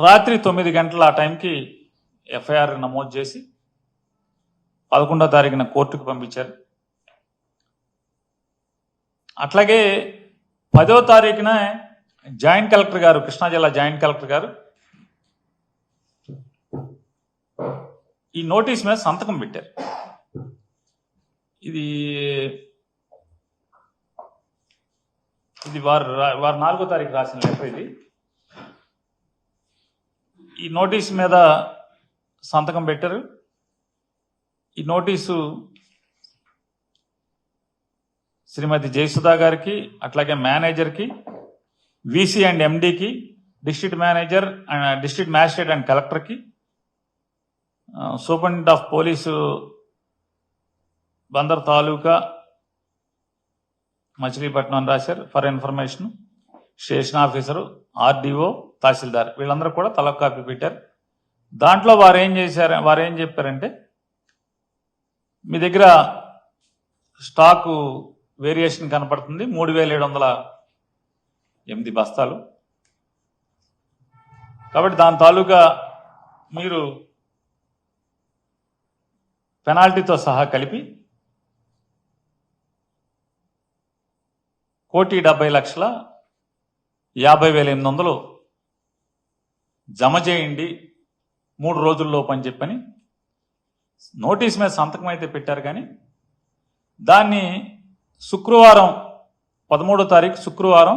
రాత్రి 9 గంటల ఆ టైంకి ఎఫ్ఐఆర్ నమోదు చేసి 11వ తారీఖున కోర్టుకు పంపించారు. అట్లాగే 10వ తారీఖున జాయింట్ కలెక్టర్ గారు, కృష్ణా జిల్లా జాయింట్ కలెక్టర్ గారు ఈ నోటీస్ మీద సంతకం పెట్టారు. ఇది వారు 4వ తారీఖు రాసిన లెటర్. ఇది ఈ నోటీస్ మీద సంతకం పెట్టారు. ఈ నోటీసు శ్రీమతి జయసుధా గారికి, అట్లాగే మేనేజర్కి, వీసీ అండ్ ఎండీకి, district manager, district magistrate and కలెక్టర్కి, superintendent of police Bandar taluka Machilipatnam రాశారు. For information station officer, RDO, tahsildar వీళ్ళందరూ కూడా తల కాపీ పెట్టారు. దాంట్లో వారు ఏం చెప్పారంటే, మీ దగ్గర స్టాకు వేరియేషన్ కనపడుతుంది, 3708 బస్తాలు. కాబట్టి దాని తాలూకా మీరు పెనాల్టీతో సహా కలిపి 1,70,50,800 జమ చేయండి 3 రోజుల్లోపు అని చెప్పని నోటీస్ మీద సంతకం అయితే పెట్టారు. కానీ దాన్ని శుక్రవారం 13వ తారీఖు శుక్రవారం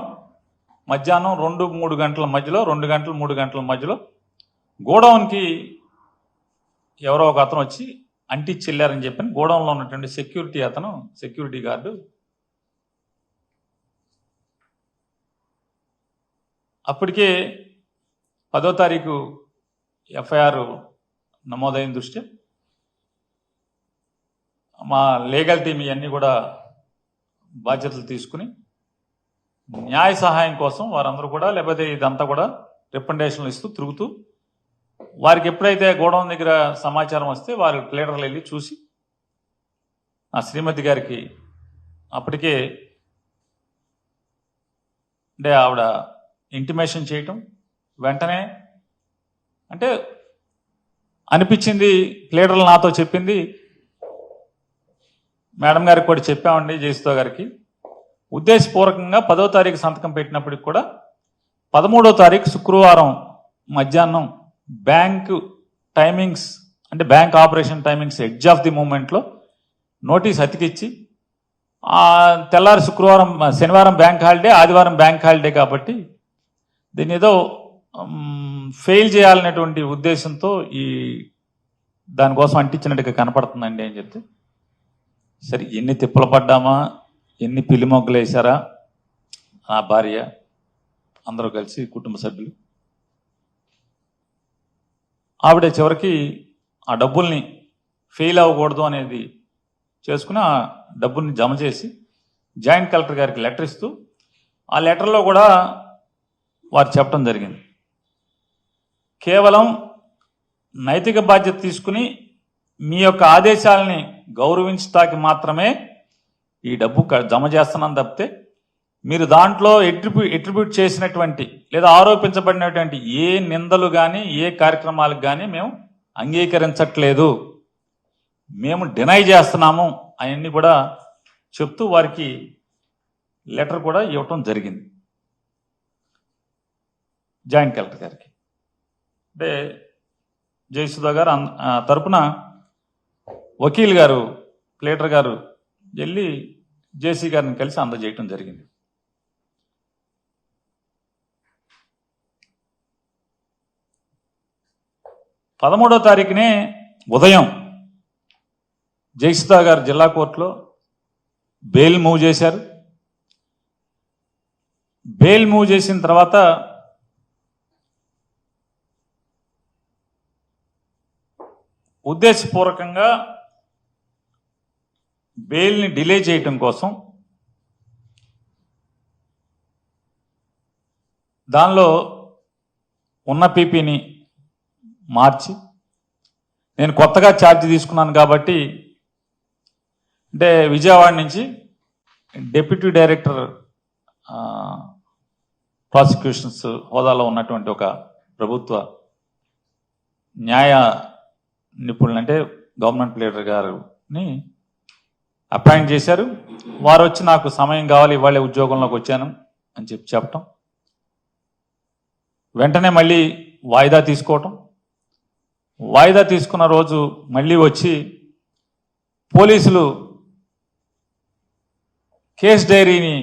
మధ్యాహ్నం 2-3 గంటల మధ్యలో, 2 గంటలు 3 గంటల మధ్యలో గోడౌన్కి ఎవరో ఒక అతను వచ్చి అంటించి వెళ్ళారని చెప్పని గోడౌన్లో ఉన్నటువంటి సెక్యూరిటీ గార్డు అప్పటికే 10వ తారీఖు ఎఫ్ఐఆర్ నమోదైన దృష్ట్యా మా లీగల్ టీం ఇవన్నీ కూడా బాధ్యతలు తీసుకుని న్యాయ సహాయం కోసం వారందరూ కూడా, లేకపోతే ఇదంతా కూడా రికమెండేషన్లు ఇస్తూ తిరుగుతూ, వారికి ఎప్పుడైతే గోడౌన్ దగ్గర సమాచారం వస్తే వారి ప్లేడర్లు వెళ్ళి చూసి ఆ శ్రీమతి గారికి అప్పటికే అంటే ఆవిడ ఇంటిమేషన్ చేయటం, వెంటనే అంటే అనిపించింది, ప్లేడర్లు నాతో చెప్పింది, మేడం గారికి కూడా చెప్పామండి జయసుధా గారికి, ఉద్దేశపూర్వకంగా 10వ తారీఖు సంతకం పెట్టినప్పటికి కూడా 13వ తారీఖు శుక్రవారం మధ్యాహ్నం బ్యాంకు టైమింగ్స్ అంటే bank operation timings edge of the మూమెంట్లో నోటీస్ అతికిచ్చి, తెల్లారి శనివారం బ్యాంక్ హాలిడే, ఆదివారం బ్యాంక్ హాలిడే కాబట్టి దీన్ని ఏదో ఫెయిల్ చేయాలనేటువంటి ఉద్దేశంతో దానికోసం అంటించినట్టుగా కనపడుతుందండి అని చెప్తే, సరే ఎన్ని తిప్పలు పడ్డామా, ఎన్ని పిల్లి మొగ్గలు వేశారా నా భార్య, అందరూ కలిసి కుటుంబ సభ్యులు, ఆవిడ చివరికి ఆ డబ్బుల్ని ఫెయిల్ అవ్వకూడదు అనేది చేసుకుని ఆ డబ్బుల్ని జమ చేసి జాయింట్ కలెక్టర్ గారికి లెటర్ ఇస్తూ, ఆ లెటర్లో కూడా వారు చెప్పడం జరిగింది, కేవలం నైతిక బాధ్యత తీసుకుని మీ యొక్క ఆదేశాలని గౌరవించడానికి మాత్రమే ఈ డబ్బు జమ చేస్తున్నాను తప్పితే మీరు దాంట్లో ఎట్రిబ్యూట్ చేసినటువంటి లేదా ఆరోపించబడినటువంటి ఏ నిందలు కానీ ఏ కార్యక్రమాలకు కానీ మేము అంగీకరించట్లేదు, మేము డినై చేస్తున్నాము అవన్నీ కూడా చెప్తూ వారికి లెటర్ కూడా ఇవ్వటం జరిగింది జాయింట్ కలెక్టర్ గారికి. అంటే జయసుధా గారు తరపున వకీల్ గారు, ప్లేటర్ గారు వెళ్ళి జేసీ గారిని కలిసి అందజేయటం జరిగింది. పదమూడవ తారీఖునే ఉదయం జయసుధా గారు జిల్లా కోర్టులో బెయిల్ మూవ్ చేశారు. బెయిల్ మూవ్ చేసిన తర్వాత ఉద్దేశపూర్వకంగా బెయిల్ని డిలే చేయటం కోసం దానిలో ఉన్న పీపీని మార్చి, నేను కొత్తగా ఛార్జ్ తీసుకున్నాను కాబట్టి, అంటే విజయవాడ నుంచి డిప్యూటీ డైరెక్టర్ ప్రాసిక్యూషన్స్ హోదాలో ఉన్నటువంటి ఒక ప్రభుత్వ న్యాయ నిపుణులు అంటే గవర్నమెంట్ లీడర్ గారిని అపాయింట్ చేశారు. వారు వచ్చి నాకు సమయం కావాలి, ఇవాళ ఉద్యోగంలోకి వచ్చాను అని చెప్పటం, వెంటనే మళ్ళీ వాయిదా తీసుకోవటం, వాయిదా తీసుకున్న రోజు మళ్ళీ వచ్చి పోలీసులు కేస్ డైరీని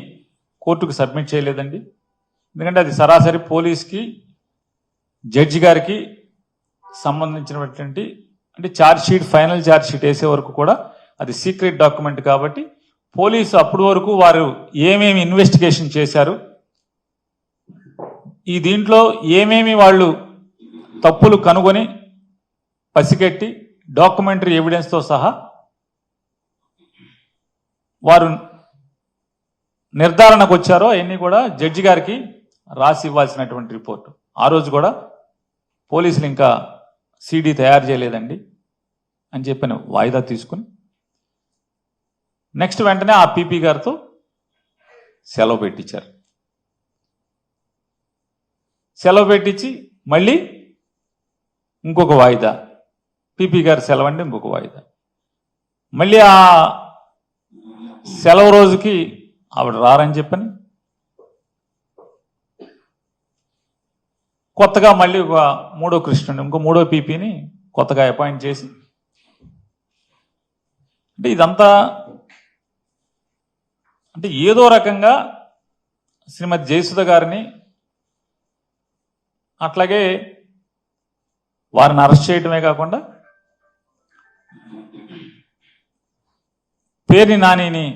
కోర్టుకు సబ్మిట్ చేయలేదండి. ఎందుకంటే అది సరాసరి పోలీస్కి జడ్జి గారికి సంబంధించినటువంటి అంటే charge sheet, final charge sheet వేసే వరకు కూడా అది సీక్రెట్ డాక్యుమెంట్ కాబట్టి పోలీసు అప్పటి వరకు వారు ఏమేమి ఇన్వెస్టిగేషన్ చేశారు, ఈ దీంట్లో ఏమేమి వాళ్ళు తప్పులు కనుగొని పసిగట్టి డాక్యుమెంటరీ ఎవిడెన్స్తో సహా వారు నిర్ధారణకు వచ్చారో అవన్నీ కూడా జడ్జి గారికి రాసి ఇవ్వాల్సినటువంటి రిపోర్టు. ఆ రోజు కూడా పోలీసులు ఇంకా సిడి తయారు చేయలేదండి అని చెప్పిన వాయిదా తీసుకుని నెక్స్ట్ వెంటనే ఆ పీపీ గారితో సెలవు పెట్టించారు. సెలవు పెట్టించి మళ్ళీ ఇంకొక వాయిదా, పీపీ గారు సెలవు అంటే ఇంకొక వాయిదా, మళ్ళీ ఆ సెలవు రోజుకి ఆవిడ రారని చెప్పని కొత్తగా మళ్ళీ ఒక మూడో కృష్ణుని, ఇంకో మూడో పీపీని కొత్తగా అపాయింట్ చేసి, అంటే ఇదంతా అంటే ఏదో రకంగా శ్రీమతి జయసుధ గారిని అట్లాగే వారిని అరెస్ట్ చేయడమే కాకుండా పేర్ని నానిని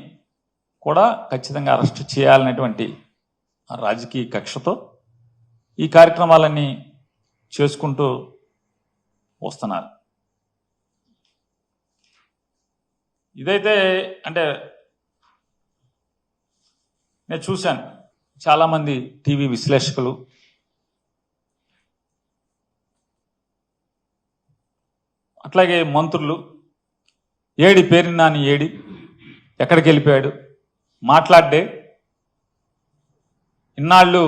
కూడా ఖచ్చితంగా అరెస్ట్ చేయాలనేటువంటి రాజకీయ కక్షతో ఈ కార్యక్రమాలన్నీ చేసుకుంటూ వస్తున్నారు. ఇదైతే అంటే నేను చూశాను చాలామంది టీవీ విశ్లేషకులు అట్లాగే మంత్రులు ఏడి పేర్ని నాని ఏడి, ఎక్కడికి వెళ్ళిపోయాడు, మాట్లాడే ఇన్నాళ్ళు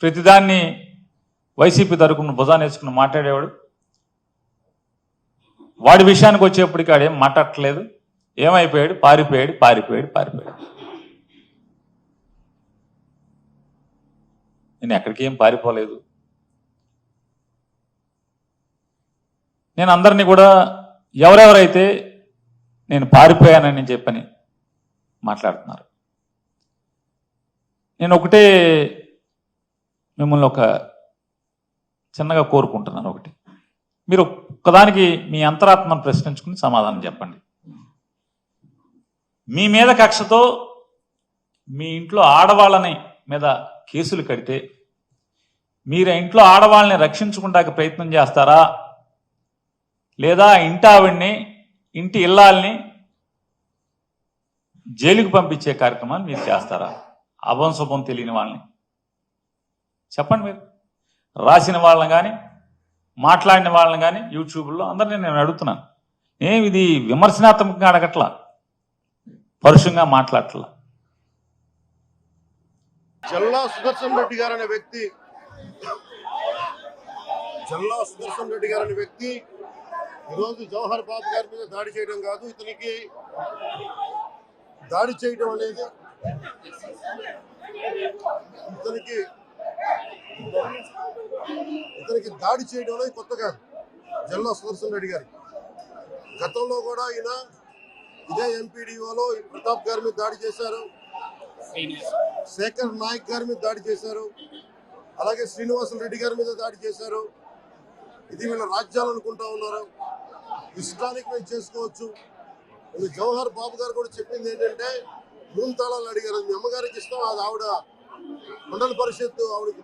ప్రతిదాన్ని వైసీపీ తరపున భుజాన్ని వేసుకుని మాట్లాడేవాడు, వాడి విషయానికి వచ్చేప్పటికి ఆడేం మాట్లాడట్లేదు, ఏమైపోయాడు, పారిపోయాడు పారిపోయాడు పారిపోయాడు. నేను ఎక్కడికి ఏం పారిపోలేదు. నేను అందరినీ కూడా ఎవరెవరైతే నేను పారిపోయానని చెప్పని మాట్లాడుతున్నారు, నేను ఒకటే మిమ్మల్ని ఒక చిన్నగా కోరుకుంటున్నాను. ఒకటి, మీరు ఒక్కదానికి మీ అంతరాత్మను ప్రశ్నించుకుని సమాధానం చెప్పండి. మీ మీద కక్షతో మీ ఇంట్లో ఆడవాళ్ళని మీద కేసులు కడితే మీరు ఇంట్లో ఆడవాళ్ళని రక్షించుకుంటానికి ప్రయత్నం చేస్తారా, లేదా ఇంటి ఆవిడ్ని, ఇంటి ఇల్లాల్ని జైలుకు పంపించే కార్యక్రమాన్ని మీరు చేస్తారా? అభం శుభం తెలియని వాళ్ళని చెప్పండి. మీరు రాసిన వాళ్ళని కానీ మాట్లాడిన వాళ్ళని కానీ యూట్యూబ్లో అందరినీ నేను అడుగుతున్నాను. ఇది విమర్శనాత్మకంగా అడగట్లా, పరుషంగా మాట్లాడట్లా. జల్లా సుదర్శన్ రెడ్డి గారు అనే వ్యక్తి ఈరోజు జవహర్ బాబు గారి మీద దాడి చేయడం కాదు, ఇతనికి దాడి చేయడం అనేది దాడి చేయడం అనేది కొత్త కాదు. జల్లా సుదర్శన్ రెడ్డి గారి గతంలో కూడా ఈయన ఇదే ఎంపీడీఓలో ప్రతాప్ గారి మీద దాడి చేశారు, శేఖర్ నాయక్ గారి మీద దాడి చేశారు, అలాగే శ్రీనివాసులు రెడ్డి గారి మీద దాడి చేశారు. ఇది వీళ్ళ రాజ్యాలు అనుకుంటా ఉన్నారు, ఇష్టానికి మేము చేసుకోవచ్చు. జవహర్ బాబు గారు కూడా చెప్పింది ఏంటంటే, మూడు తాళాలు అడిగారు, మీ అమ్మగారికి ఇష్టం, అది ఆవిడ మండల పరిషత్తు ఆవిడకి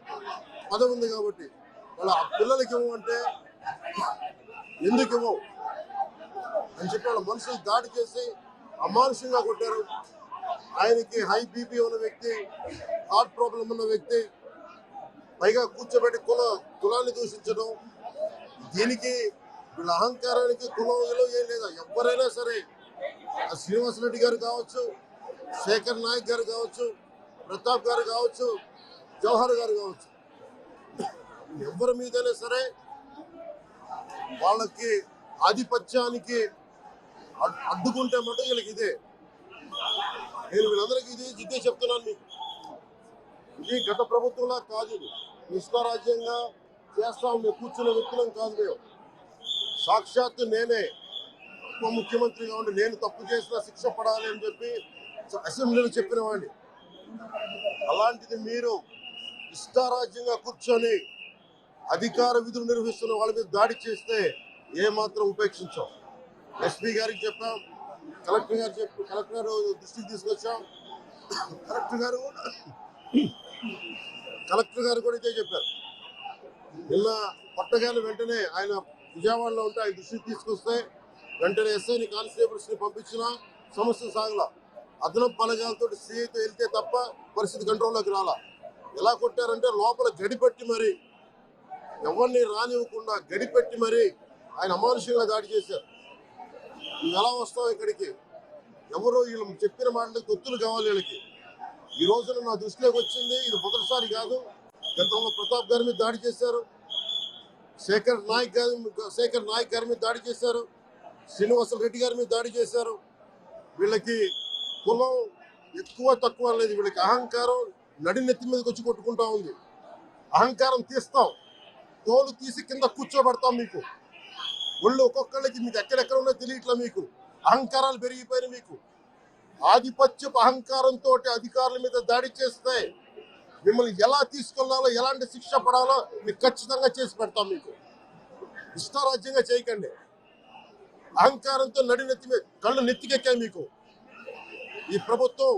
పదవి ఉంది కాబట్టి వాళ్ళ పిల్లలకి ఇవ్వమంటే ఎందుకు ఇవ్వవు అని చెప్పి వాళ్ళ మనుషులు దాడి చేసి అమానుషంగా కొట్టారు. ఆయనకి హై బీపీ ఉన్న వ్యక్తి, హార్ట్ ప్రాబ్లం ఉన్న వ్యక్తి, పైగా కూర్చోబెట్టి కులాన్ని దూషించడం, దీనికి వీళ్ళ అహంకారానికి కులం ఏం లేదా. ఎవరైనా సరే, శ్రీనివాసరెడ్డి గారు కావచ్చు, శేఖర్ నాయక్ గారు కావచ్చు, ప్రతాప్ గారు కావచ్చు, జవహర్ గారు కావచ్చు, ఎవరి మీదైనా సరే వాళ్ళకి ఆధిపత్యానికి అడ్డుకుంటే మటు వీళ్ళకి ఇదే. నేను వీళ్ళందరికీ ఇదే చెప్తున్నాను మీకు. ఇది గత ప్రభుత్వంలా కాదు. ఇది నిష్ఠారాజ్యంగా చేస్తాం. మేము కూర్చునే వ్యక్తులం కాదు. మేము సాక్షాత్తు నేనే ఉప ముఖ్యమంత్రిగా ఉండి నేను తప్పు చేసినా శిక్ష పడాలి అని చెప్పి అసెంబ్లీలో చెప్పిన వాడిని. అలాంటిది మీరు ఇష్టారాజ్యంగా కూర్చొని అధికార విధులు నిర్వహిస్తున్న వాళ్ళ మీద దాడి చేస్తే ఏమాత్రం ఉపేక్షించాం. ఎస్పీ గారికి చెప్పాం, కలెక్టర్ దృష్టికి తీసుకొచ్చాం. కలెక్టర్ గారు కూడా ఇదే చెప్పారు. నిన్న పట్టగానే వెంటనే ఆయన విజయవాడలో ఉంటే ఆయన దృష్టికి తీసుకొస్తే వెంటనే ఎస్ఐని కానిస్టేబుల్స్ ని పంపించిన సమస్య సాగల. అదనపు బలగాలతో సీఐతో వెళ్తే తప్ప పరిస్థితి కంట్రోల్లోకి రాలా. ఎలా కొట్టారంటే లోపల గడిపెట్టి మరి ఎవరిని రానివ్వకుండా గడిపెట్టి మరి ఆయన అమానుషంగా దాడి చేశారు. నువ్వు ఎలా వస్తావు ఇక్కడికి? ఎవరో వీళ్ళు చెప్పిన మాటలకు తొత్తులు కావాలి వీళ్ళకి. ఈ రోజున నా దృష్టిలోకి వచ్చింది, ఇది మొదటిసారి కాదు. గతంలో ప్రతాప్ గారి మీద దాడి చేశారు, శేఖర్ నాయక్ గారి మీద దాడి చేశారు, శ్రీనివాస రెడ్డి గారి మీద దాడి చేశారు. వీళ్ళకి కులం ఎక్కువ తక్కువ లేదు. వీళ్ళకి అహంకారం నడినెత్తి మీదకి వచ్చి కొట్టుకుంటా ఉంది. అహంకారం తీస్తాం, తోలు తీసి కింద కూర్చోబెడతాం. మీకు ఒళ్ళు ఒక్కొక్కళ్ళకి మీకు ఎక్కడెక్కడ ఉన్నో తెలియట్లా. మీకు అహంకారాలు పెరిగిపోయినాయి. మీకు ఆధిపత్యపు అహంకారంతో అధికారుల మీద దాడి చేస్తే మిమ్మల్ని ఎలా తీసుకెళ్లాలో, ఎలాంటి శిక్ష పడాలో మీకు ఖచ్చితంగా చేసి పెడతాం. మీకు ఇష్టారాజ్యంగా చేయకండి. అహంకారంతో నడినెత్తి మీద కళ్ళు నెత్తికెక్కాయి. మీకు ఈ ప్రభుత్వం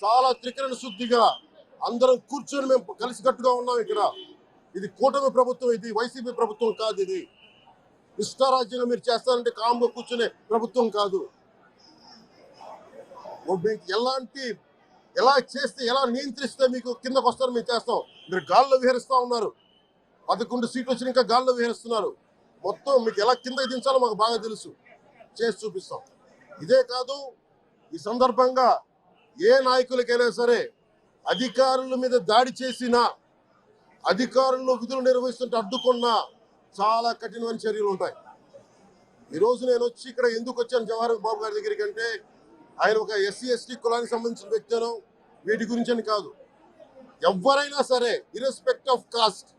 చాలా త్రికరణ శుద్ధిగా అందరం కూర్చొని మేము కలిసికట్టుగా ఉన్నాం. ఇక్కడ ఇది కూటమి ప్రభుత్వం, ఇది వైసీపీ ప్రభుత్వం కాదు. ఇది ఇష్టారాజ్యంగా మీరు చేస్తారంటే కామ్గా కూర్చునే ప్రభుత్వం కాదు. మీకు ఎలా చేస్తే, ఎలా నియంత్రిస్తే మీకు కిందకు వస్తారో మేము చేస్తాం. మీరు గాల్లో విహరిస్తూ ఉన్నారు. 11 సీట్లు వచ్చిన ఇంకా గాల్లో విహరిస్తున్నారు. మొత్తం మీకు ఎలా కిందకి దించాలో మాకు బాగా తెలుసు, చేసి చూపిస్తాం. ఇదే కాదు, ఈ సందర్భంగా ఏ నాయకులకైనా సరే అధికారుల మీద దాడి చేసినా, అధికారులు విధులు నిర్వహిస్తుంటే అడ్డుకున్నా చాలా కఠినమైన చర్యలు ఉంటాయి. ఈరోజు నేను వచ్చి ఇక్కడ ఎందుకు వచ్చాను జవహర్ బాబు గారి దగ్గరికి అంటే, ఆయన ఒక SC/ST కులానికి సంబంధించిన వ్యక్తిను, వీటి గురించి అని కాదు. ఎవరైనా సరే ఇర్రెస్పెక్ట్ ఆఫ్ కాస్ట్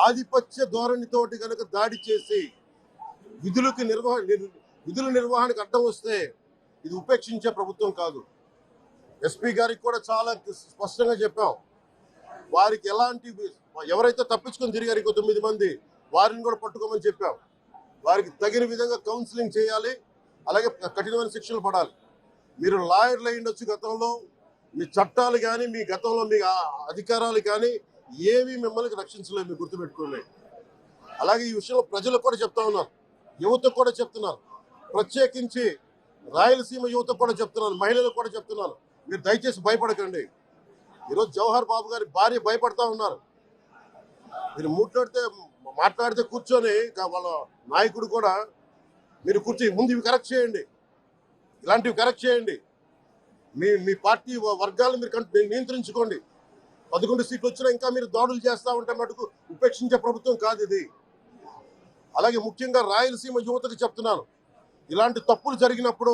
ఆధిపత్య ధోరణితోటి కనుక దాడి చేసి విధుల నిర్వహణకు అడ్డం వస్తే ఇది ఉపేక్షించే ప్రభుత్వం కాదు. ఎస్పీ గారికి కూడా చాలా స్పష్టంగా చెప్పాం. వారికి ఎవరైతే తప్పించుకొని తిరిగారు 9 మంది, వారిని కూడా పట్టుకోమని చెప్పాం. వారికి తగిన విధంగా కౌన్సిలింగ్ చేయాలి, అలాగే కఠినమైన శిక్షలు పడాలి. మీరు లాయర్లు అయ్యుండొచ్చు గతంలో, మీ చట్టాలు కానీ మీ గతంలో మీ అధికారాలు కానీ ఏవి మిమ్మల్ని రక్షించలేదు, మీరు గుర్తుపెట్టుకోండి. అలాగే ఈ విషయంలో ప్రజలకు కూడా చెప్తా ఉన్నారు, యువతకు కూడా చెప్తున్నారు, ప్రత్యేకించి రాయలసీమ యువతకు కూడా చెప్తున్నాను, మహిళలకు కూడా చెప్తున్నాను, మీరు దయచేసి భయపడకండి. ఈరోజు జవహర్ బాబు గారి భార్య భయపడతా ఉన్నారు. మీరు మాట్లాడితే కూర్చొని వాళ్ళ నాయకుడు కూడా మీరు కూర్చొని ముందు ఇవి కరెక్ట్ చేయండి, ఇలాంటివి కరెక్ట్ చేయండి, మీ పార్టీ వర్గాలను మీరు నియంత్రించుకోండి. 11 సీట్లు వచ్చినా ఇంకా మీరు దాడులు చేస్తూ ఉంటే మటుకు ఉపేక్షించే ప్రభుత్వం కాదు ఇది. అలాగే ముఖ్యంగా రాయలసీమ యువతకు చెప్తున్నాను, ఇలాంటి తప్పులు జరిగినప్పుడు,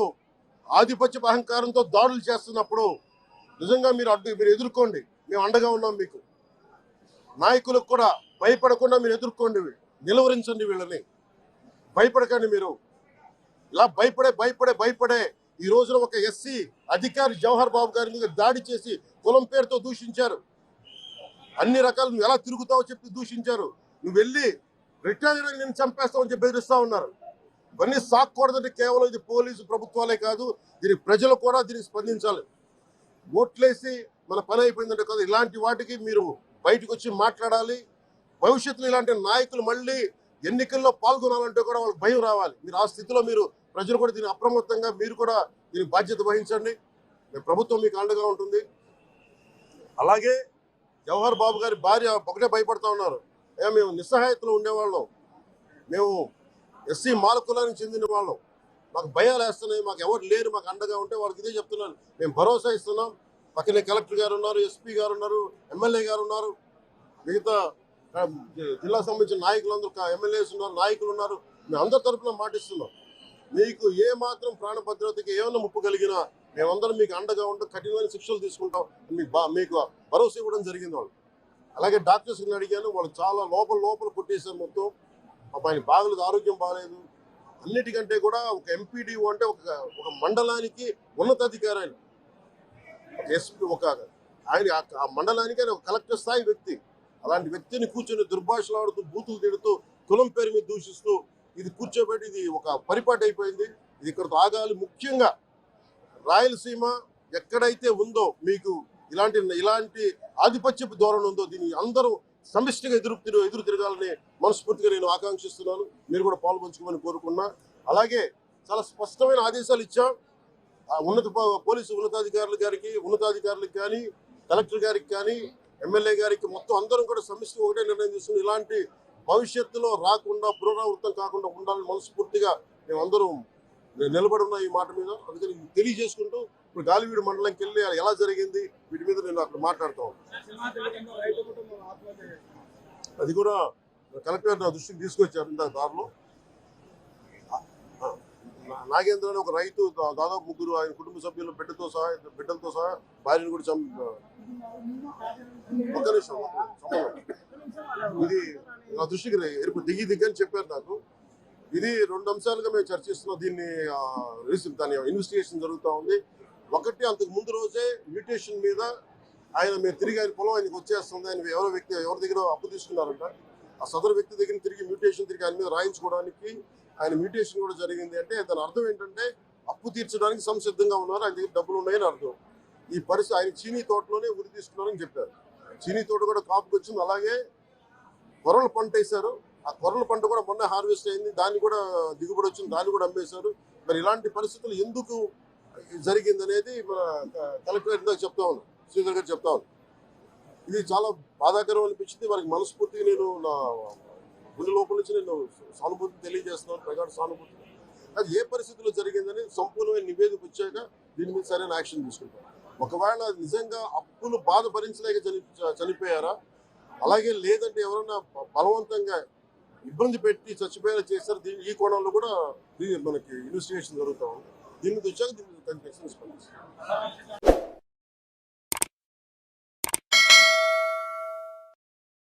ఆధిపత్య అహంకారంతో దాడులు చేస్తున్నప్పుడు నిజంగా మీరు ఎదుర్కోండి. మేము అండగా ఉన్నాం మీకు. నాయకులకు కూడా భయపడకుండా మీరు ఎదుర్కోండి, నిలువరించండి వీళ్ళని. భయపడకండి. మీరు ఇలా భయపడే ఈ రోజున ఒక SC అధికారి జవహర్ బాబు గారి మీద దాడి చేసి కులం పేరుతో దూషించారు. అన్ని రకాలు నువ్వు ఎలా తిరుగుతావో చెప్పి దూషించారు. నువ్వు వెళ్ళి రిటైర్ నేను చంపేస్తావని చెప్పి బెదిరిస్తా ఉన్నారు. ఇవన్నీ సాక్కూడదంటే కేవలం ఇది పోలీసు ప్రభుత్వాలే కాదు, దీనికి ప్రజలు కూడా దీనికి స్పందించాలి. ఓట్లేసి మన పని అయిపోయిందంటే కాదు, ఇలాంటి వాటికి మీరు బయటకు వచ్చి మాట్లాడాలి. భవిష్యత్తులో ఇలాంటి నాయకులు మళ్ళీ ఎన్నికల్లో పాల్గొనాలంటే కూడా వాళ్ళకి భయం రావాలి. మీరు ఆ స్థితిలో ప్రజలు కూడా దీన్ని అప్రమత్తంగా మీరు కూడా దీనికి బాధ్యత వహించండి. ప్రభుత్వం మీకు అండగా ఉంటుంది. అలాగే జవహర్ బాబు గారి భార్య ఒకటే భయపడతా ఉన్నారు, మేము నిస్సహాయతలో ఉండేవాళ్ళం, మేము SC మాల కులానికి చెందిన వాళ్ళం, మాకు భయాలు వేస్తున్నాయి, మాకు ఎవరు లేరు మాకు అండగా ఉంటే వాళ్ళకి ఇదే చెప్తున్నాను. మేము భరోసా ఇస్తున్నాం. పక్కనే కలెక్టర్ గారు ఉన్నారు, SP గారు ఉన్నారు, MLA గారు ఉన్నారు, మిగతా జిల్లా సంబంధించిన నాయకులందరూ ఎమ్మెల్యేస్ ఉన్నారు, నాయకులు ఉన్నారు. మేము అందరి తరఫున మాటిస్తున్నాం, మీకు ఏ మాత్రం ప్రాణ భద్రతకి ఏమైనా ముప్పు కలిగినా మేమందరం మీకు అండగా ఉంటూ కఠినమైన శిక్షలు తీసుకుంటాం మీకు భరోసా ఇవ్వడం జరిగింది వాళ్ళు. అలాగే డాక్టర్స్ని అడిగాను, వాళ్ళు చాలా లోపల కొట్టేశారు మొత్తం. ఆయన బాగలేదు, ఆరోగ్యం బాగలేదు. అన్నిటికంటే కూడా ఒక ఎంపీడీఓ అంటే ఒక మండలానికి ఉన్నతాధికారి ఆయన, ఆయన ఆ మండలానికి ఆయన ఒక కలెక్టర్ స్థాయి వ్యక్తి. అలాంటి వ్యక్తిని కూర్చొని దుర్భాషలాడుతూ బూతులు తిడుతూ కులం పేరు మీద దూషిస్తూ ఇది కూర్చోబెట్టి ఇది ఒక పరిపాటి అయిపోయింది. ఇది ఇక్కడతో ఆగాలి. ముఖ్యంగా రాయలసీమ ఎక్కడైతే ఉందో మీకు ఇలాంటి ఆధిపత్యపు ధోరణి ఉందో దీన్ని అందరూ సమిష్టిగా ఎదురు తిరగాలని మనస్ఫూర్తిగా నేను ఆకాంక్షిస్తున్నాను. మీరు కూడా పాల్పంచుకోమని కోరుకున్నా. అలాగే చాలా స్పష్టమైన ఆదేశాలు ఇచ్చాం పోలీసు ఉన్నతాధికారులకు కానీ కలెక్టర్ గారికి కానీ ఎమ్మెల్యే గారికి మొత్తం అందరం కూడా సమిష్టిగా ఒకటే నిర్ణయం తీసుకుని ఇలాంటి భవిష్యత్తులో రాకుండా పునరావృతం కాకుండా ఉండాలని మనస్ఫూర్తిగా మేమందరం నిలబడి ఉన్న ఈ మాట మీద. అందుకని తెలియజేసుకుంటూ ఇప్పుడు గాలివీడు మండలంకి వెళ్ళి ఎలా జరిగింది వీటి మీద నేను అక్కడ మాట్లాడుతాను. అది కూడా కలెక్టర్ నా దృష్టికి తీసుకొచ్చారు. ఇందాక దారిలో నాగేంద్ర అని ఒక రైతు దాదాపు 3 ఆయన కుటుంబ సభ్యులు బిడ్డలతో సహా భార్యను కూడా ఒక్క నిమిషం ఇది నా దృష్టికి దిగని చెప్పారు నాకు. ఇది 2 అంశాలుగా మేము చర్చిస్తున్నాం. దీన్ని దాని ఇన్వెస్టిగేషన్ జరుగుతూ ఉంది. ఒకటి, అంతకు ముందు రోజే మ్యూటేషన్ మీద మేము తిరిగి ఆయన పొలం ఆయనకు వచ్చేస్తుంది, ఆయన ఎవరి దగ్గర అప్పు తీసుకున్నారంట. ఆ సదరు వ్యక్తి దగ్గర తిరిగి ఆయన మీద రాయించుకోవడానికి ఆయన మ్యూటేషన్ కూడా జరిగింది. అంటే దాని అర్థం ఏంటంటే అప్పు తీర్చడానికి సంసిద్ధంగా ఉన్నారు, ఆయన దగ్గర డబ్బులు ఉన్నాయని అర్థం. ఈ పరిస్థితి ఆయన చీనీ తోటలోనే ఉరి తీసుకున్నారని చెప్పారు. చీనీ తోట కూడా కాపుకి వచ్చింది. అలాగే కొర్రల పంట వేశారు. ఆ కొర్రల పంట కూడా మొన్న హార్వెస్ట్ అయింది, దాన్ని కూడా దిగుబడి వచ్చింది, దాన్ని కూడా అమ్మేశారు. మరి ఇలాంటి పరిస్థితులు ఎందుకు జరిగింది అనేది మన కలెక్టర్ ఇందాక చెప్తా ఉన్నాను, శ్రీధర్ గారు చెప్తా ఉన్నాను. ఇది చాలా బాధాకరం అనిపించింది. వారికి మనస్ఫూర్తిగా నేను నా గుండె లోపల నుంచి నేను సానుభూతిని తెలియజేస్తున్నాను, ప్రగాఢ సానుభూతి. అది ఏ పరిస్థితుల్లో జరిగిందని సంపూర్ణమైన నివేదిక వచ్చాక దీని మీద సరైన యాక్షన్ తీసుకుంటాం. ఒకవేళ నిజంగా అప్పులు బాధ భరించలేక చనిపోయారా, అలాగే లేదంటే ఎవరన్నా బలవంతంగా ఇబ్బంది పెట్టి చచ్చిపోయేలా చేస్తారు, ఈ కోణంలో కూడా మనకి ఇన్వెస్టిగేషన్ జరుగుతూ ఉంది. దీని మీద వచ్చాక దీన్ని స్పందిస్తాం.